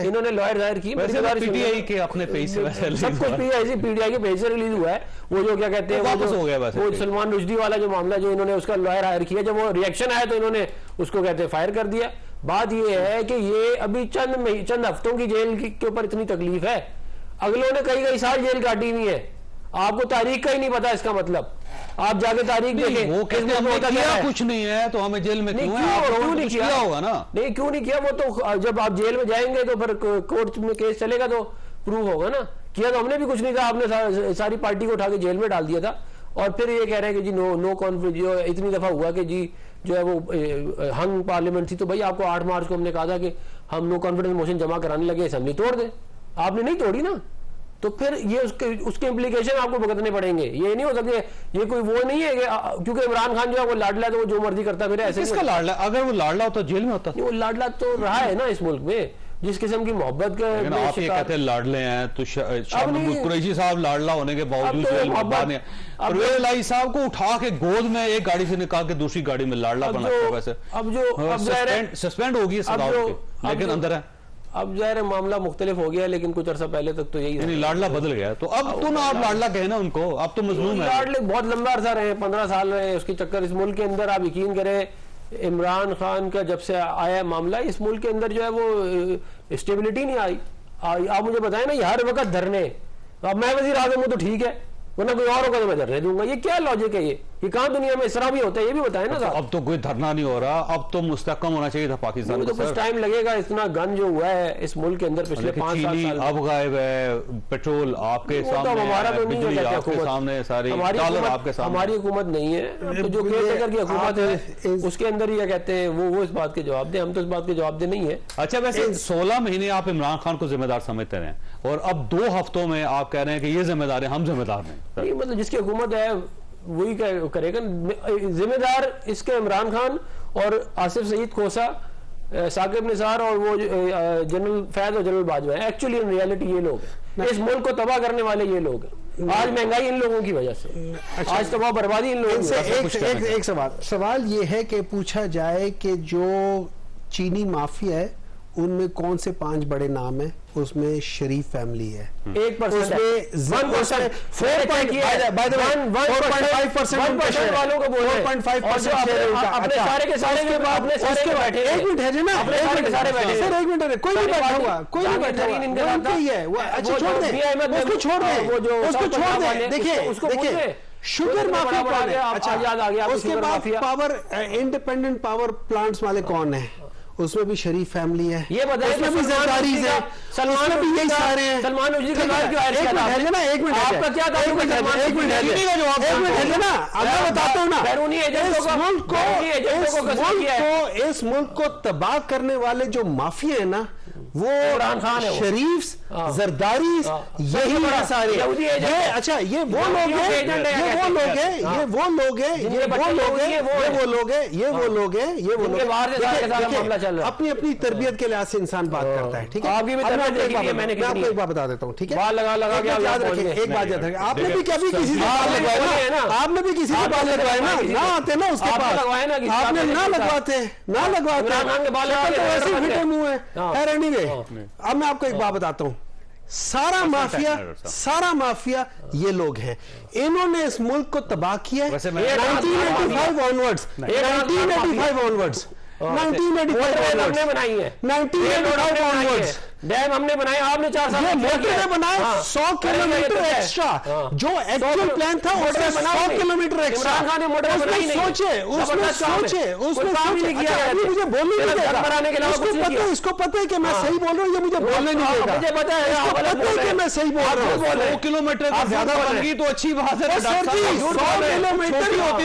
इन्होंने लॉयर हायर की, PTI के अपने पेज से सब कुछ PTI के पेज से रिलीज हुआ है। वो जो क्या कहते हैं, वापस हो गया वो सलमान रुश्दी वाला जो मामला, जो इन्होंने उसका लॉयर हायर किया, जब वो रिएक्शन आया तो इन्होंने उसको कहते हैं फायर कर दिया। बात ये है कि ये अभी चंद हफ्तों की जेल के ऊपर इतनी तकलीफ है, अगलों ने कई साल जेल काटी हुई है। आपको तारीख का ही नहीं पता, इसका मतलब आप जाके तारीख देखें, वो किया कुछ नहीं है तो हमें जेल में क्यों नहीं किया होगा ना? नहीं, क्यों नहीं किया? वो तो जब आप जेल में जाएंगे तो फिर कोर्ट में केस चलेगा तो प्रूव होगा ना। किया तो हमने भी कुछ नहीं था, आपने सारी पार्टी को उठा के जेल में डाल दिया था, और फिर ये कह रहे हैं कि जी नो कॉन्फ्लिक्ट। जो इतनी दफा हुआ कि जी जो है वो हंग पार्लियामेंट थी, तो भाई आपको 8 मार्च को हमने कहा था कि हम नो कॉन्फिडेंस मोशन जमा कराने लगे, असेंबली तोड़ दे। आपने नहीं तोड़ी ना, तो फिर ये उसके इम्प्लीकेशन आपको भुगतने पड़ेंगे। ये नहीं हो सकते, ये कोई वो नहीं है कि क्योंकि इमरान खान जो है वो लाडला है तो वो जो मर्जी करता फिर ऐसे। किसका लाडला? अगर वो लाडला होता जेल में होता। वो लाडला तो रहा है ना इस मुल्क में, जिस किस्म की मोहब्बत का आप ये कहते हैं लाडले हैं, तो शाह महमूद कुरैशी साहब लाडला होने के बावजूद परवेज इलाही साहब को उठा के गोद में एक गाड़ी से निकाल के दूसरी गाड़ी में लाडला बनाते हैं। वैसे अब जो सस्पेंड होगी लेकिन अंदर है। अब ज़ाहिर मामला मुख्तलिफ हो गया, लेकिन कुछ अर्सा पहले तक तो यही लाडला बदल गया। तो अब तो ना आप लाडला कहे ना उनको, अब तो मजलूम है। लाडले बहुत लंबा अर्सा रहे, 15 साल रहे उसके चक्कर इस मुल्क के अंदर। आप यकीन करें इमरान खान का जब से आया मामला, इस मुल्क के अंदर जो है वो स्टेबिलिटी नहीं आई। आप मुझे बताएं ना, हर वक्त धरने, अब मैं वज़ीर आज़म हूं तो ठीक है, वरना कोई और होगा तो मैं धरने दूंगा। ये क्या लॉजिक है? ये कहां दुनिया में इस तरह भी होता है? ये भी बताएं ना साहब। अब तो कोई धरना नहीं हो रहा, अब तो मुस्तहकम होना चाहिए था पाकिस्तान। तो कुछ टाइम लगेगा। इतना गन जो हुआ है इस मुल्क के अंदर पिछले 5 साल अब गायब है, पेट्रोल आपके सामने, हमारा तो नहीं है आपके सामने, सारी डॉलर आपके सामने। हमारी हुकूमत नहीं है, तो जो केयरटेकर की हुकूमत है उसके अंदर ही क्या कहते हैं वो इस बात के जवाब दे। हम तो इस बात के जवाब दे नहीं है। अच्छा, वैसे 16 महीने आप इमरान खान को जिम्मेदार समझते रहे और अब 2 हफ्तों में आप कह रहे हैं कि ये जिम्मेदार है, हम जिम्मेदार नहीं। मतलब जिसकी हुकूमत है वही करेगा। जिम्मेदार इसके इमरान खान और आसिफ सईद खोसा, साकिब निसार और वो जनरल फैज और जनरल बाजवा है। एक्चुअली इन रियलिटी ये लोग हैं, इस मुल्क को तबाह करने वाले ये लोग हैं। आज महंगाई इन लोगों की वजह से, आज तबाह बर्बादी इन लोगों से। एक सवाल ये है कि पूछा जाए कि जो चीनी माफिया है उनमें कौन से 5 बड़े नाम है? उसमें शरीफ फैमिली है, 1% वालों को बोल 4.5% अपने सारे के सारे बैठे। एक मिनट है ना, सारे बैठे सर, एक मिनट है, कोई नहीं बैठा हुआ, कोई नहीं बैठा हुआ, उनका ही है। अच्छा छोड़ दे, उसको छोड़ दे, उसको छोड़ दे। देखिए शुगर माफिया कौन है? अच्छा याद आ गया। उसके बाद पावर इंडिपेंडेंट पावर प्लांट्स वाले कौन है? उसमें भी शरीफ फैमिली है। ये बताइए, उसमें भी ज़रदारी है, उसमें भी यही सारे हैं। सलमान रुश्दी का नाम क्यों ऐड किया था? एक मिनट, आपका क्या था? एक मिनट है ना, अब मैं बताता हूँ ना। बैरूनी एजेंटों को इस मुल्क को तबाह करने वाले जो माफिया है ना, वो इमरान खान है, शरीफ, जरदारी, यही है सारे। ये अच्छा, ये वो लोग हैं, ये वो लोग हैं, ये वो लोग हैं, ये वो लोग हैं, ये वो लोग हैं, ये वो लोग हैं, ये वो लोग हैं। अपनी अपनी तरबियत के लिहाज से इंसान बात करता है, ठीक है? आपकी भी तरबियत देखी है मैंने। मैं आपको एक बात बता देता हूँ, ठीक है? बाल लगा के याद रखिए, एक बात याद रखिए, आपने भी कभी किसी से बाल लगवाए ना? आपने भी किसी से बाल लगवाए ना आते ना उसके पास, आपने ना लगवाते तो ऐसे फिटे मुंह है। अब मैं आपको एक बात बताता हूं, सारा माफिया ये लोग हैं। इन्होंने इस मुल्क को तबाह किया है 1985 ऑनवर्ड्स, 1985 ऑनवर्ड्स, 1985 हमने बनाई है, 1985 ऑनवर्ड्स डैम हमने बनाए। आपने 4 साल मोटर बनाए 100 किलोमीटर एक्स्ट्रा। जो एक्चुअल प्लान था उसमें 100 किलोमीटर एक्स्ट्रा। उसमें सोचे मुझे बोलने नहीं देगा। इसको पता है कि मैं सही बोल रहा हूँ, ये मुझे बोलने नहीं देगा। मुझे पता है कि मैं सही बोल रहा हूँ। 100 किलोमीटर ज्यादा बन गई तो अच्छी बात है। 100 किलोमीटर ही होती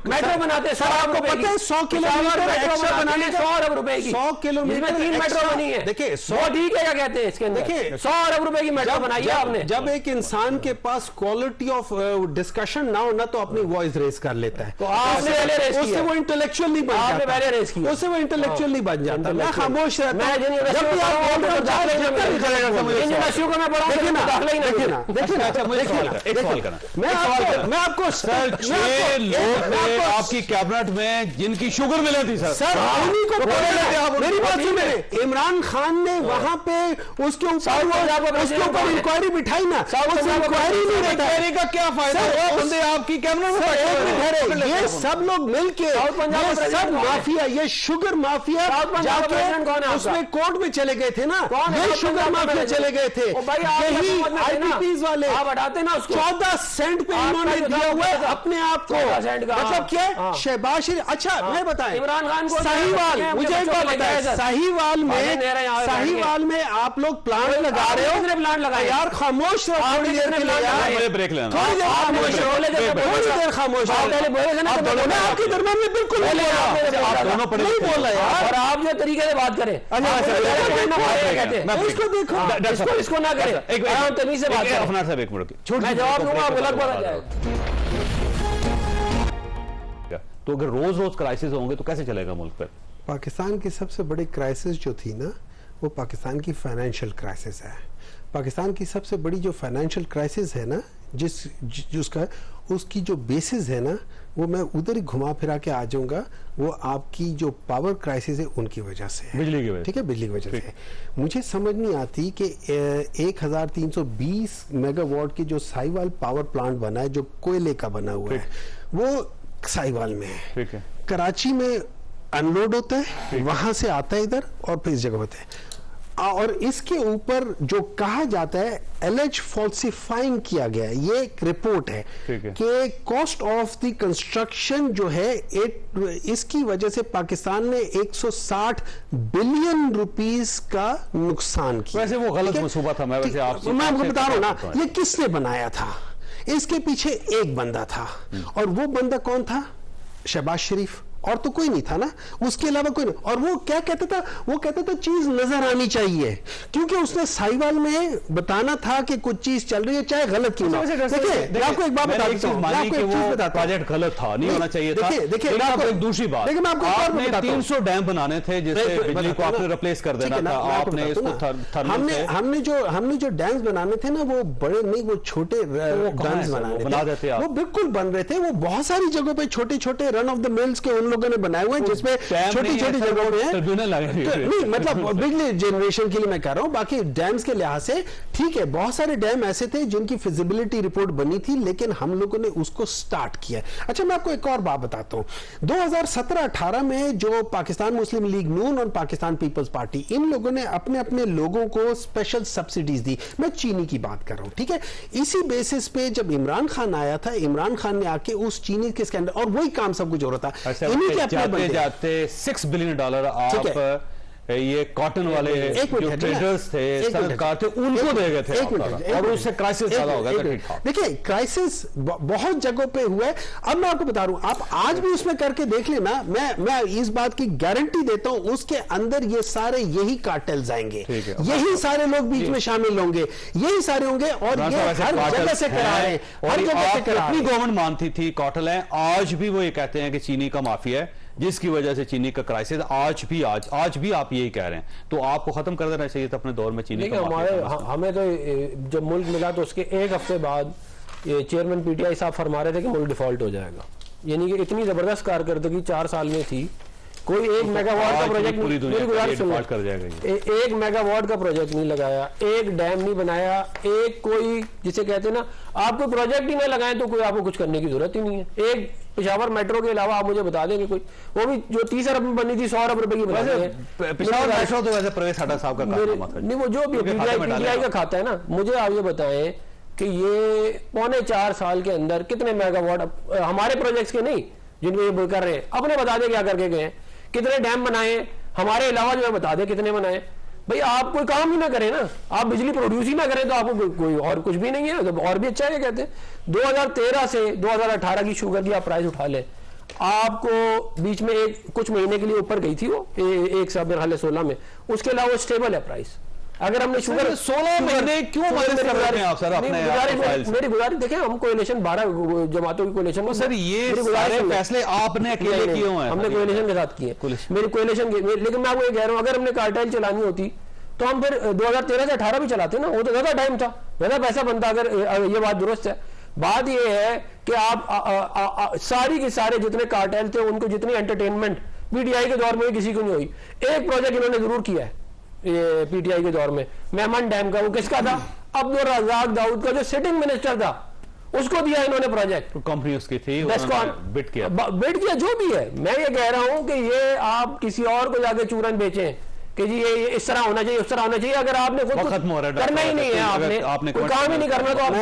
मेट्रो बनाते सर, आपको पता है 100 किलोमीटर एक्स्ट्रा बनाने 100 अरब रुपए की, 100 किलोमीटर मेट्रो बनी है। देखिए ठीक है, क्या कहते हैं इसके अंदर? देखिए 100 अरब रुपए की मेट्रो बनाई है आपने। जब एक इंसान के पास क्वालिटी ऑफ डिस्कशन ना हो ना, तो अपनी वॉइस रेस कर लेता है। तो आपने पहले रेस किया, उससे वो इंटेलेक्चुअल नहीं बन जाता। आपने पहले रेस किया, उससे वो इंटेलेक्चुअल नहीं बन जाता। मैं खामोश रहता हूं। जब भी आप बोल रहे हो यूनिवर्सिटियों का मैं पढ़ा, देखिए ना, मैं आपको सर 6 लोग आपकी कैबिनेट में जिनकी शुगर मिले थी सर, उन्हीं को मेरी बात सुनिए। इमरान खान ने वहां पे उसके ऊपर इंक्वायरी बिठाई ना, इंक्वायरी नहीं रहता का क्या फायदा? बंदे आपकी कैबिनेट में ये सब लोग मिलके, ये सब माफिया, ये शुगर माफिया जाके उसमें कोर्ट में चले गए थे ना, ये शुगर माफिया चले गए थे। यही आईपीपीज वाले आप हटाते ना उसको, 14 सेंट पे इन्होंने दिया हुआ है अपने आप को। मतलब क्या? शहबाज शरीफ, अच्छा मैं बताएं, इमरान खान को साहिवाल, मुझे एक बात बताएं, साहिवाल साहिवाल में आप लोग प्लांट लगा रहे हो, प्लांट लगाए यार खामोश रहो थोड़ी देर के लिए यार, मुझे ब्रेक लेना, थोड़ी देर खामोश रहो, थोड़ी देर खामोश रहो। मैं आपके दरमियान में बिल्कुल नहीं बोल रहा यार, और आप जो तरीके से बात करें इसको देखो, इसको ना करें, तमीज से बात करें। अफनार साहब एक मिनट, मैं जवाब दूंगा, आपको लग पता जाएगा। तो अगर रोज रोज क्राइसिस होंगे तो कैसे चलेगा मुल्क पर? पाकिस्तान की सबसे बड़ी क्राइसिस जो थी ना, वो पाकिस्तान की फाइनेंशियल क्राइसिस है। पाकिस्तान की सबसे बड़ी जो फाइनेंशियल क्राइसिस है ना, उसकी जो बेसिस है ना, वो मैं उधर ही घुमा फिरा के आ जाऊंगा, वो आपकी जो पावर क्राइसिस है उनकी वजह से है, बिजली की वजह, ठीक है, बिजली की वजह से। मुझे समझ नहीं आती कि 1320 मेगावाट की जो साहिवाल पावर प्लांट बना है, जो कोयले का बना हुआ है, वो साहिवाल में है, ठीक है, कराची में अनलोड होता है, वहां से आता है इधर और फिर इस जगह होता है। और इसके ऊपर जो कहा जाता है एलेज फॉल्सिफाइंग किया गया है, ये एक रिपोर्ट है कि कॉस्ट ऑफ द कंस्ट्रक्शन जो है इसकी वजह से पाकिस्तान ने 160 बिलियन रुपीस का नुकसान किया। वैसे वो गलत मंसूबा था, मैं वैसे आपसे मैं आपको बता रहा हूं ना, ये किसने बनाया था? इसके पीछे एक बंदा था, और वो बंदा कौन था? शहबाज शरीफ, और तो कोई नहीं था ना, उसके अलावा कोई नहीं। और वो क्या कहता था? वो कहता था चीज नजर आनी चाहिए, क्योंकि उसने साहिवाल में बताना था कि कुछ चीज चल रही है, चाहे गलत क्यों ना। देखिए आपको एक बात बताता हूं, प्रोजेक्ट गलत था, नहीं होना चाहिए था। देखिए दूसरी बात, देखिए मैं आपको आपने 300 डैम बनाने थे जिससे बिजली को आपने रिप्लेस कर देना था, आपने इसको हमने जो डैम्स बनाने थे ना, वो बड़े नहीं, वो छोटे डैम्स बनाने थे, वो बिल्कुल बन रहे थे। वो बहुत सारी जगहों पे छोटे छोटे रन ऑफ द मिल्स के उन लोगों ने बनाए हुए हैं, जिसमें छोटी छोटी जगहों पे नहीं, मतलब बिजली जनरेशन के लिए मैं कह रहा हूं। बाकी डैम्स के लिहाज से ठीक है, बहुत सारे डैम ऐसे थे जिनकी फिजिबिलिटी रिपोर्ट बनी थी, लेकिन हम लोगों ने उसको स्टार्ट किया। अच्छा, मैं आपको एक और बात बताता हूं। 2017-18 में जो पाकिस्तान मुस्लिम लीग नून और पाकिस्तान पीपल्स पार्टी, इन लोगों ने अपने अपने लोगों को स्पेशल सब्सिडीज दी। मैं चीनी की बात कर रहा हूं, ठीक है। इसी बेसिस पे जब इमरान खान आया था, इमरान खान ने आके उस चीनी के स्कैंडल, और वही काम सब कुछ हो रहा था, जाते जाते $6 बिलियन आप ये कॉटन वाले जो ट्रेडर्स थे, सरकार थे, उनको दे गए थे, और उससे क्राइसिस ज्यादा हो गया। देखिए क्राइसिस बहुत जगहों पे हुआ है। अब मैं आपको बता रहा हूं, आप आज भी उसमें करके देख लेना, मैं इस बात की गारंटी देता हूं, उसके अंदर ये सारे यही कार्टेल्स आएंगे, यही सारे लोग बीच में शामिल होंगे, यही सारे होंगे, और ये हर जगह से करा रहे हैं, हर जगह से करा रहे हैं। गवर्नमेंट मानती थी कॉटन है, आज भी वो ये कहते हैं कि चीनी का माफिया है, जिसकी वजह से चीनी का क्राइसिस आज भी आप यही कह रहे हैं। तो आपको खत्म कर देना चाहिए था अपने दौर में चीनी का। हमें तो जब मुल्क मिला तो उसके एक हफ्ते बाद ये चेयरमैन पीटीआई साहब फरमा रहे थे कि मुल्क डिफॉल्ट हो जाएगा। यानी कि इतनी जबरदस्त कारकर्दगी 4 साल में थी। कोई 1 मेगावाट का प्रोजेक्ट, पूरी दुनिया डिफॉल्ट कर जाएगा। 1 मेगावाट का प्रोजेक्ट नहीं लगाया, एक डैम नहीं बनाया, एक कोई जिसे कहते हैं ना, आप कोई प्रोजेक्ट ही ना लगाएं तो कोई आपको कुछ करने की जरूरत ही नहीं है। एक पेशावर मेट्रो के अलावा आप मुझे बता देंगे कोई, वो भी जो 30 अरब में बनी थी, 100 अरब रुपए की बना है। पेशावर मेट्रो तो वैसे प्रवेश साडा साहब का नहीं, वो जो भी पीटीआई का खाता है ना। मुझे आप ये बताएं कि ये 3.25 साल के अंदर कितने मेगावाट, हमारे प्रोजेक्ट्स के नहीं जिनको ये कर रहे हैं, अपने बता दें क्या करके गए, कितने डैम बनाए, हमारे अलावा जो है बता दें कितने बनाए। भाई आप कोई काम ही ना करें ना, आप बिजली प्रोड्यूस ही ना करें तो आपको कोई और कुछ भी नहीं है, तो और भी अच्छा है। कहते हैं 2013 से 2018 की शुगर की आप प्राइस उठा लें, आपको बीच में कुछ महीने के लिए ऊपर गई थी वो, एक सब मेरे हाल 16 में, उसके अलावा वो स्टेबल है प्राइस। अगर हमने शुगर 16 महीने क्यों माइनस कर रहे हैं आप सर अपने मेरी गुजारिश देखें, हम कोएलिशन 12 जमातों की कोएलिशन, सर ये सारे फैसले आपने अकेले किए हुए हैं, हमने कोएलिशन के साथ किए, मेरी कोएलिशन। लेकिन मैं आपको ये कह रहा हूं, अगर हमने कार्टेल चलानी होती तो हम फिर 2013 से 18 भी चलाते ना, वो तो ज्यादा टाइम था, ज्यादा पैसा बनता। अगर ये बात दुरुस्त है। बात ये है कि आप सारी के सारे जितने कार्टेल थे, उनको जितनी एंटरटेनमेंट पीटीआई के दौर में किसी को नहीं हुई। एक प्रोजेक्ट इन्होंने जरूर किया है पीटीआई के दौर में, मेमन डैम का। वो किसका था? अब्दुल रज़ाक दाऊद का, जो सिटिंग मिनिस्टर था, उसको दिया इन्होंने प्रोजेक्ट। कंपनी उसकी थी, बिड किया जो भी है। मैं ये कह रहा हूं कि ये आप किसी और को जाके चूरन बेचें कि जी ये इस तरह होना चाहिए, उस तरह होना चाहिए। अगर आपने खुद करना ही नहीं है, आपने कोई काम ही नहीं करना, तो आप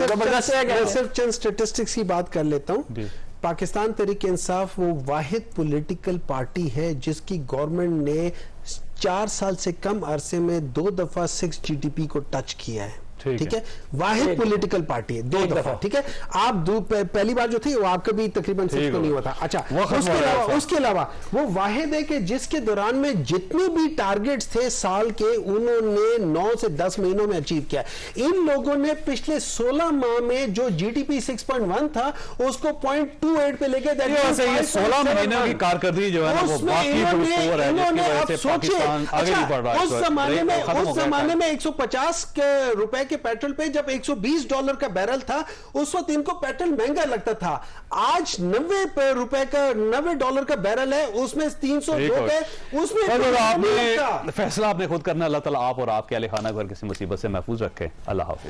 जबरदस्त है। मैं सिर्फ चंद स्टेटिस्टिक्स की बात कर लेता हूं। पाकिस्तान तहरीक इंसाफ वो वाहिद पॉलिटिकल पार्टी है जिसकी गवर्नमेंट ने 4 साल से कम अरसे में 2 दफा 6 GDP को टच किया है। ठीक है, वाहिद पॉलिटिकल पार्टी है, 2 दफा। ठीक है, आप पहली बार जो थी वो आपका भी तकरीबन 6 को नहीं हुआ था। अच्छा, उसके अलावा वो वाहिद है कि जिसके दौरान में जितने भी टारगेट्स थे साल के, उन्होंने 9 से 10 महीनों में अचीव किया। इन लोगों ने पिछले 16 माह में जो GDP 6.1 था उसको 0.28 पे लेके 16 महीने की कारकर्दगी जो है ना वो बाकी इन्होंने अब सोचिए, उस जमाने में 150 रुपए के पेट्रोल पे जब $120 का बैरल था, उस वक्त इनको पेट्रोल महंगा लगता था। आज $90 का बैरल है, उसमें 302 पे, उसमें फैसला आपने खुद करना। अल्लाह ताला आप और आपके अहले खाना को किसी मुसीबत से महफूज रखे। अल्लाह हाफिज।